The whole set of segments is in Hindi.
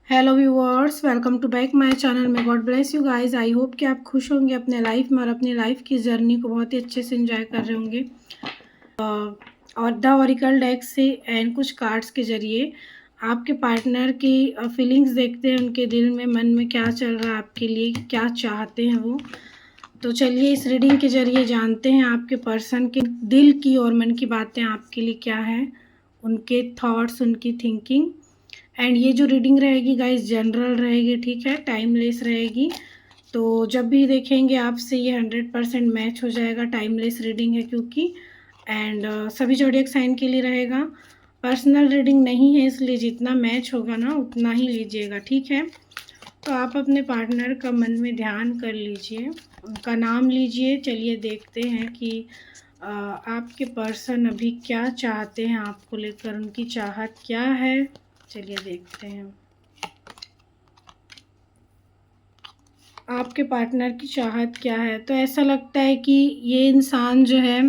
Hello viewers, welcome to back my channel में। God bless you guys. I hope कि आप खुश होंगे अपने लाइफ में और अपनी लाइफ की जर्नी को बहुत ही अच्छे से एंजॉय कर रहे होंगे। और द ओरेकल डेक से एंड कुछ कार्ड्स के जरिए आपके पार्टनर की फीलिंग्स देखते हैं, उनके दिल में मन में क्या चल रहा है, आपके लिए क्या चाहते हैं वो। तो चलिए इस रीडिंग के जरिए जानते हैं आपके पर्सन के दिल की और मन की बातें आपके लिए क्या है, उनके थॉट्स, उनकी थिंकिंग। एंड ये जो रीडिंग रहेगी गाइस जनरल रहेगी, ठीक है, टाइमलेस रहेगी। तो जब भी देखेंगे आपसे ये 100% मैच हो जाएगा। टाइमलेस रीडिंग है क्योंकि एंड सभी ज़ोडिएक साइन के लिए रहेगा। पर्सनल रीडिंग नहीं है, इसलिए जितना मैच होगा ना उतना ही लीजिएगा, ठीक है। तो आप अपने पार्टनर का मन में ध्यान कर लीजिए, उनका नाम लीजिए। चलिए देखते हैं कि आपके पर्सन अभी क्या चाहते हैं आपको लेकर, उनकी चाहत क्या है। चलिए देखते हैं आपके पार्टनर की चाहत क्या है। तो ऐसा लगता है कि ये इंसान जो है,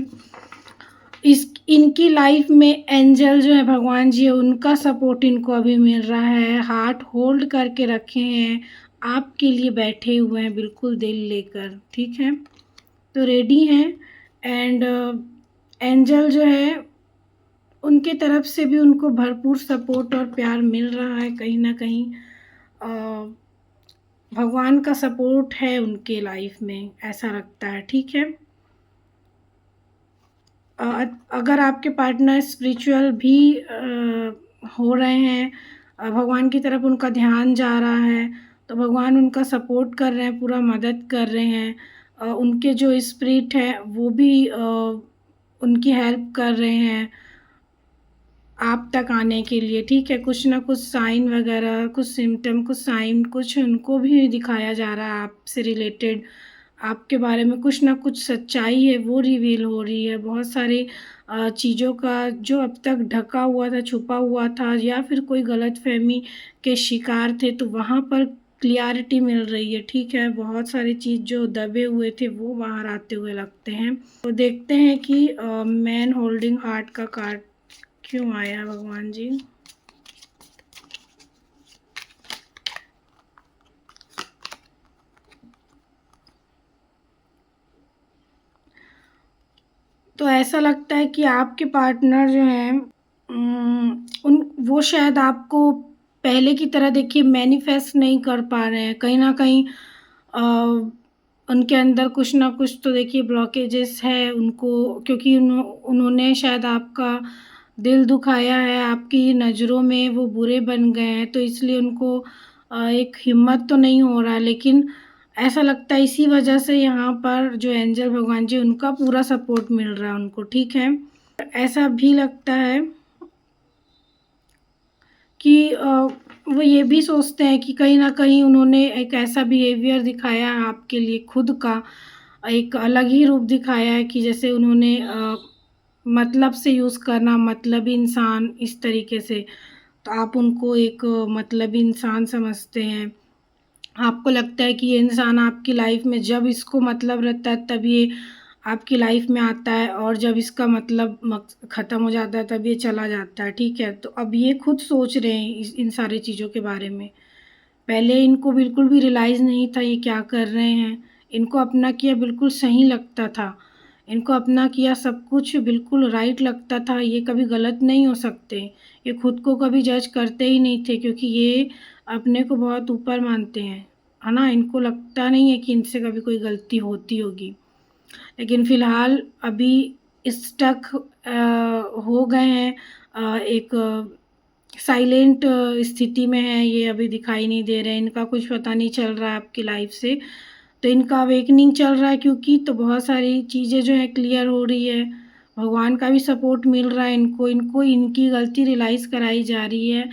इस इनकी लाइफ में एंजल जो है, भगवान जी है, उनका सपोर्ट इनको अभी मिल रहा है। हार्ट होल्ड करके रखे हैं, आपके लिए बैठे हुए हैं बिल्कुल दिल लेकर, ठीक है। तो रेडी हैं। एंड एंजल जो है उनके तरफ से भी उनको भरपूर सपोर्ट और प्यार मिल रहा है। कहीं ना कहीं भगवान का सपोर्ट है उनके लाइफ में, ऐसा लगता है, ठीक है। अगर आपके पार्टनर स्पिरिचुअल भी हो रहे हैं, भगवान की तरफ उनका ध्यान जा रहा है, तो भगवान उनका सपोर्ट कर रहे हैं, पूरा मदद कर रहे हैं। उनके जो स्पिरिट है वो भी उनकी हेल्प कर रहे हैं आप तक आने के लिए, ठीक है। कुछ ना कुछ साइन वगैरह, कुछ सिम्टम, कुछ साइन, कुछ उनको भी दिखाया जा रहा है आपसे रिलेटेड। आपके बारे में कुछ ना कुछ सच्चाई है वो रिवील हो रही है। बहुत सारी चीज़ों का जो अब तक ढका हुआ था, छुपा हुआ था, या फिर कोई गलतफहमी के शिकार थे, तो वहाँ पर क्लियरिटी मिल रही है, ठीक है। बहुत सारी चीज़ जो दबे हुए थे वो बाहर आते हुए लगते हैं। तो देखते हैं कि मैन होल्डिंग हार्ट का कार्ड क्यों आया भगवान जी। तो ऐसा लगता है कि आपके पार्टनर जो हैं उन वो शायद आपको पहले की तरह देखिए मैनिफेस्ट नहीं कर पा रहे हैं। कहीं ना कहीं अ, उनके अंदर कुछ ना कुछ तो देखिए ब्लॉकेजेस है उनको, क्योंकि उन्होंने शायद आपका दिल दुखाया है, आपकी नज़रों में वो बुरे बन गए हैं, तो इसलिए उनको एक हिम्मत तो नहीं हो रहा। लेकिन ऐसा लगता है इसी वजह से यहाँ पर जो एंजल भगवान जी उनका पूरा सपोर्ट मिल रहा है उनको, ठीक है। ऐसा भी लगता है कि वो ये भी सोचते हैं कि कहीं न कहीं उन्होंने एक ऐसा बिहेवियर दिखाया है आपके लिए, खुद का एक अलग ही रूप दिखाया है कि जैसे उन्होंने मतलब से यूज़ करना, मतलबी इंसान इस तरीके से। तो आप उनको एक मतलबी इंसान समझते हैं। आपको लगता है कि ये इंसान आपकी लाइफ में जब इसको मतलब रहता है तब ये आपकी लाइफ में आता है, और जब इसका मतलब ख़त्म हो जाता है तब ये चला जाता है, ठीक है। तो अब ये खुद सोच रहे हैं इन सारी चीज़ों के बारे में। पहले इनको बिल्कुल भी रियलाइज़ नहीं था ये क्या कर रहे हैं। इनको अपना किया बिल्कुल सही लगता था, इनको अपना किया सब कुछ बिल्कुल राइट लगता था। ये कभी गलत नहीं हो सकते। ये खुद को कभी जज करते ही नहीं थे, क्योंकि ये अपने को बहुत ऊपर मानते हैं, है ना। इनको लगता नहीं है कि इनसे कभी कोई गलती होती होगी। लेकिन फ़िलहाल अभी स्टक हो गए हैं, एक साइलेंट स्थिति में है ये, अभी दिखाई नहीं दे रहे हैं। इनका कुछ पता नहीं चल रहा है आपकी लाइफ से। तो इनका अवेकनिंग चल रहा है क्योंकि, तो बहुत सारी चीज़ें जो है क्लियर हो रही है। भगवान का भी सपोर्ट मिल रहा है इनको। इनको इनकी गलती रियलाइज़ कराई जा रही है।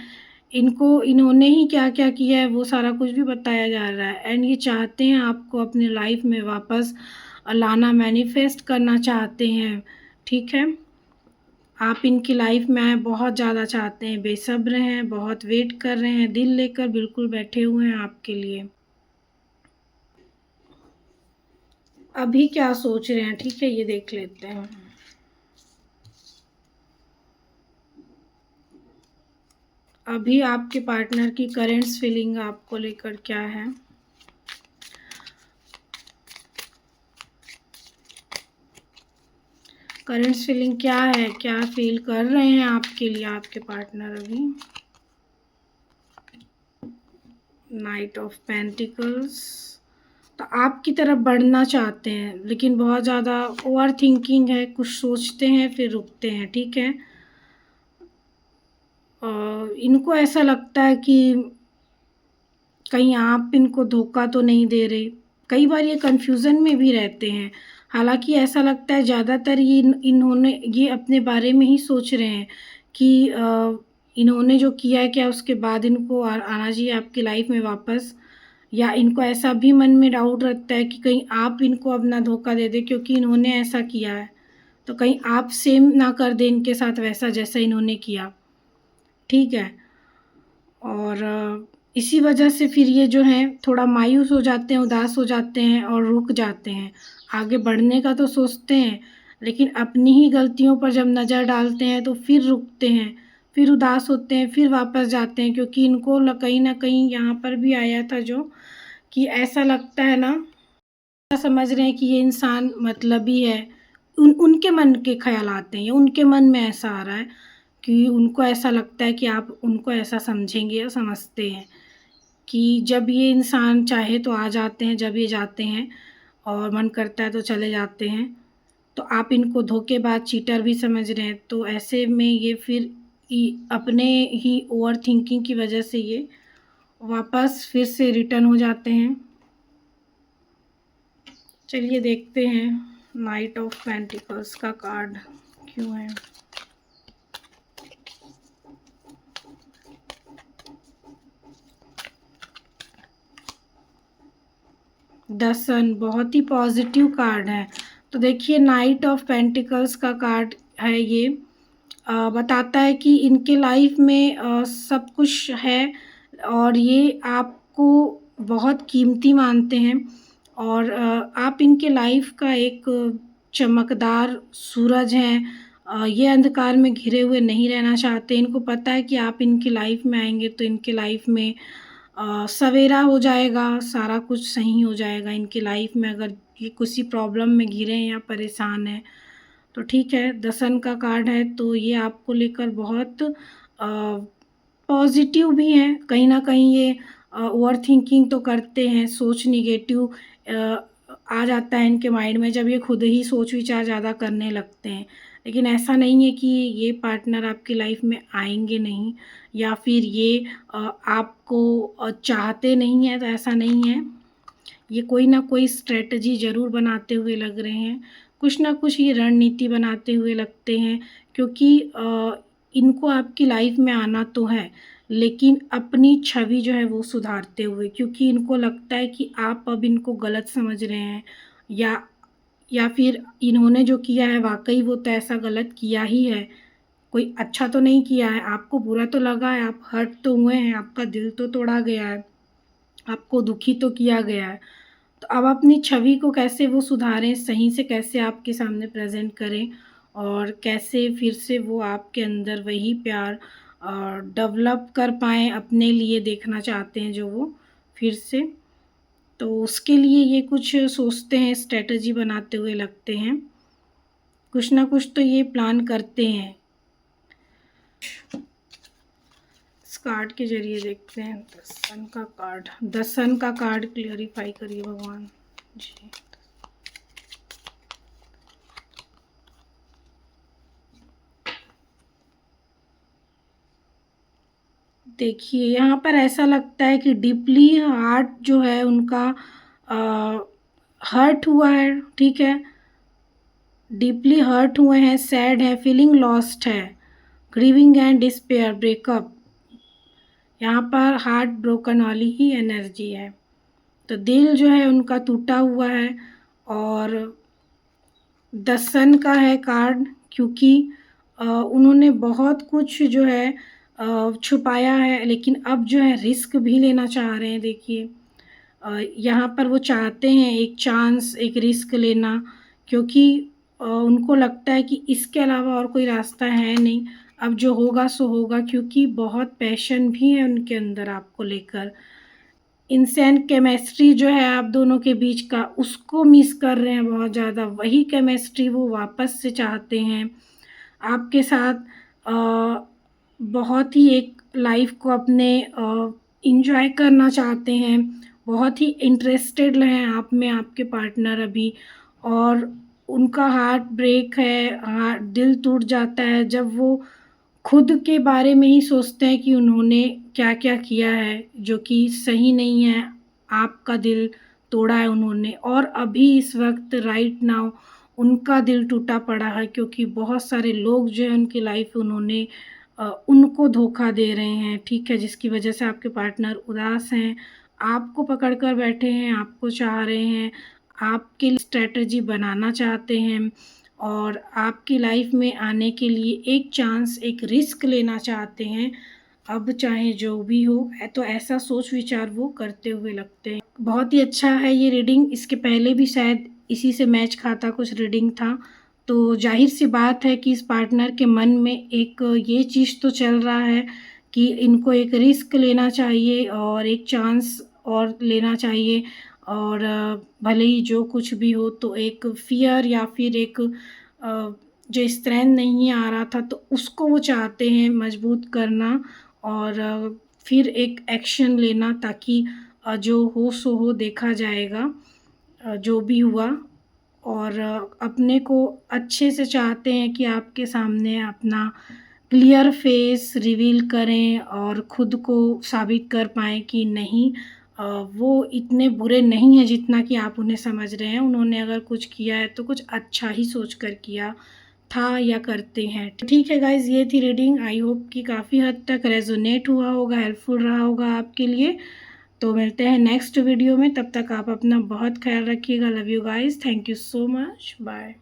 इनको इन्होंने ही क्या-क्या किया है वो सारा कुछ भी बताया जा रहा है। एंड ये चाहते हैं आपको अपनी लाइफ में वापस लाना, मैनिफेस्ट करना चाहते हैं, ठीक है। आप इनकी लाइफ में आएँ बहुत ज़्यादा चाहते हैं, बेसब्र हैं, बहुत वेट कर रहे हैं, दिल लेकर बिल्कुल बैठे हुए हैं आपके लिए। अभी क्या सोच रहे हैं, ठीक है, ये देख लेते हैं। अभी आपके पार्टनर की करेंट्स फीलिंग आपको लेकर क्या है? करेंट्स फीलिंग क्या है? क्या फील कर रहे हैं आपके लिए आपके पार्टनर अभी? Night of pentacles. तो आपकी तरफ बढ़ना चाहते हैं, लेकिन बहुत ज़्यादा ओवर थिंकिंग है, कुछ सोचते हैं फिर रुकते हैं, ठीक है? इनको ऐसा लगता है कि कहीं आप इनको धोखा तो नहीं दे रहे। कई बार ये कन्फ्यूज़न में भी रहते हैं। हालाँकि ऐसा लगता है ज़्यादातर इन्होंने ये अपने बारे में ही सोच रहे हैं कि इन्होंने जो किया है क्या उसके बाद इनको आना चाहिए आपकी लाइफ़ में वापस, या इनको ऐसा भी मन में डाउट रहता है कि कहीं आप इनको अब ना धोखा दे दें क्योंकि इन्होंने ऐसा किया है। तो कहीं आप सेम ना कर दें इनके साथ वैसा जैसा इन्होंने किया, ठीक है? और इसी वजह से फिर ये जो हैं थोड़ा मायूस हो जाते हैं, उदास हो जाते हैं और रुक जाते हैं। आगे बढ़ने का तो सोचते हैं, लेकिन अपनी ही गलतियों पर जब नज़र डालते हैं तो फिर रुकते हैं, फिर उदास होते हैं, फिर वापस जाते हैं, क्योंकि इनको कहीं न कहीं यहाँ पर भी आया था जो कि ऐसा लगता है ना, ऐसा समझ रहे हैं कि ये इंसान मतलबी है। उनके मन के ख़्याल आते हैं या उनके मन में ऐसा आ रहा है कि उनको ऐसा लगता है कि आप उनको ऐसा समझेंगे या समझते हैं कि जब ये इंसान चाहे तो आ जाते हैं, जब ये जाते हैं और मन करता है तो चले जाते हैं। तो आप इनको धोखेबाज, चीटर भी समझ रहे हैं। तो ऐसे में ये फिर अपने ही ओवरथिंकिंग की वजह से ये वापस फिर से रिटर्न हो जाते हैं। चलिए देखते हैं नाइट ऑफ पेंटिकल्स का कार्ड क्यों है। द सन बहुत ही पॉजिटिव कार्ड है। तो देखिए नाइट ऑफ पेंटिकल्स का कार्ड है ये। बताता है कि इनके लाइफ में सब कुछ है और ये आपको बहुत कीमती मानते हैं, और आप इनके लाइफ का एक चमकदार सूरज हैं। ये अंधकार में घिरे हुए नहीं रहना चाहते। इनको पता है कि आप इनकी लाइफ में आएँगे तो इनके लाइफ में सवेरा हो जाएगा, सारा कुछ सही हो जाएगा इनकी लाइफ में। अगर ये किसी प्रॉब्लम में घिरे हैं या परेशान हैं तो ठीक है। द सन का कार्ड है तो ये आपको लेकर बहुत पॉजिटिव भी हैं। कहीं न कहीं ये ओवरथिंकिंग तो करते हैं, सोच नेगेटिव आ जाता है इनके माइंड में जब ये खुद ही सोच विचार ज़्यादा करने लगते हैं। लेकिन ऐसा नहीं है कि ये पार्टनर आपकी लाइफ में आएँगे नहीं, या फिर ये आपको चाहते नहीं हैं, तो ऐसा नहीं है। ये कोई ना कोई स्ट्रैटेजी ज़रूर बनाते हुए लग रहे हैं। कुछ ना कुछ ये रणनीति बनाते हुए लगते हैं, क्योंकि इनको आपकी लाइफ में आना तो है, लेकिन अपनी छवि जो है वो सुधारते हुए, क्योंकि इनको लगता है कि आप अब इनको गलत समझ रहे हैं, या फिर इन्होंने जो किया है वाक़ई वो तो ऐसा गलत किया ही है। कोई अच्छा तो नहीं किया है, आपको बुरा तो लगा है, आप हर्ट तो हुए हैं, आपका दिल तो तोड़ा गया है, आपको दुखी तो किया गया है। तो अब अपनी छवि को कैसे वो सुधारें, सही से कैसे आपके सामने प्रेज़ेंट करें, और कैसे फिर से वो आपके अंदर वही प्यार डेवलप कर पाएँ, अपने लिए देखना चाहते हैं जो वो फिर से। तो उसके लिए ये कुछ सोचते हैं, स्ट्रैटेजी बनाते हुए लगते हैं। कुछ ना कुछ तो ये प्लान करते हैं। इस कार्ड के ज़रिए देखते हैं द सन का कार्ड। द सन का कार्ड क्लियरिफ़ाई करिए भगवान जी। देखिए यहाँ पर ऐसा लगता है कि डीपली हार्ट जो है उनका हर्ट हुआ है, ठीक है? डीपली हर्ट हुए हैं, सैड है, फीलिंग लॉस्ट है, ग्रीविंग एंड डिस्पेयर, ब्रेकअप। यहाँ पर हार्ट ब्रोकन वाली ही एनर्जी है। तो दिल जो है उनका टूटा हुआ है, और द सन का है कार्ड, क्योंकि उन्होंने बहुत कुछ जो है छुपाया है, लेकिन अब जो है रिस्क भी लेना चाह रहे हैं। देखिए यहाँ पर वो चाहते हैं एक चांस, एक रिस्क लेना, क्योंकि उनको लगता है कि इसके अलावा और कोई रास्ता है नहीं। अब जो होगा सो होगा, क्योंकि बहुत पैशन भी है उनके अंदर आपको लेकर। इनसेंट केमिस्ट्री जो है आप दोनों के बीच का, उसको मिस कर रहे हैं बहुत ज़्यादा। वही केमिस्ट्री वो वापस से चाहते हैं आपके साथ। बहुत ही एक लाइफ को अपने एंजॉय करना चाहते हैं। बहुत ही इंटरेस्टेड हैं आप में आपके पार्टनर अभी। और उनका हार्ट ब्रेक है, दिल टूट जाता है जब वो खुद के बारे में ही सोचते हैं कि उन्होंने क्या-क्या किया है, जो कि सही नहीं है। आपका दिल तोड़ा है उन्होंने, और अभी इस वक़्त राइट नाउ उनका दिल टूटा पड़ा है, क्योंकि बहुत सारे लोग जो हैं उनकी लाइफ़ उन्होंने उनको धोखा दे रहे हैं, ठीक है? जिसकी वजह से आपके पार्टनर उदास हैं, आपको पकड़ कर बैठे हैं, आपको चाह रहे हैं, आपके लिए स्ट्रैटेजी बनाना चाहते हैं, और आपकी लाइफ़ में आने के लिए एक चांस, एक रिस्क लेना चाहते हैं। अब चाहे जो भी हो, तो ऐसा सोच विचार वो करते हुए लगते हैं। बहुत ही अच्छा है ये रीडिंग, इसके पहले भी शायद इसी से मैच खाता कुछ रीडिंग था। तो ज़ाहिर-सी बात है कि इस पार्टनर के मन में एक ये चीज़ तो चल रहा है कि इनको एक रिस्क लेना चाहिए और एक चांस और लेना चाहिए, और भले ही जो कुछ भी हो, तो एक फ़ियर या फिर एक जो स्ट्रेंथ नहीं आ रहा था, तो उसको वो चाहते हैं मजबूत करना, और फिर एक एक्शन लेना, ताकि जो हो सो हो, देखा जाएगा जो भी हुआ। और अपने को अच्छे से चाहते हैं कि आपके सामने अपना क्लियर फेस रिवील करें और खुद को साबित कर पाएँ कि नहीं, वो इतने बुरे नहीं हैं जितना कि आप उन्हें समझ रहे हैं। उन्होंने अगर कुछ किया है तो कुछ अच्छा ही सोच कर किया था या करते हैं। ठीक है गाइज़, ये थी रीडिंग। आई होप कि काफ़ी हद तक रेज़ोनेट हुआ होगा, हेल्पफुल रहा होगा आपके लिए। तो मिलते हैं नेक्स्ट वीडियो में, तब तक आप अपना बहुत ख़्याल रखिएगा। Love you guys, thank you so much, bye.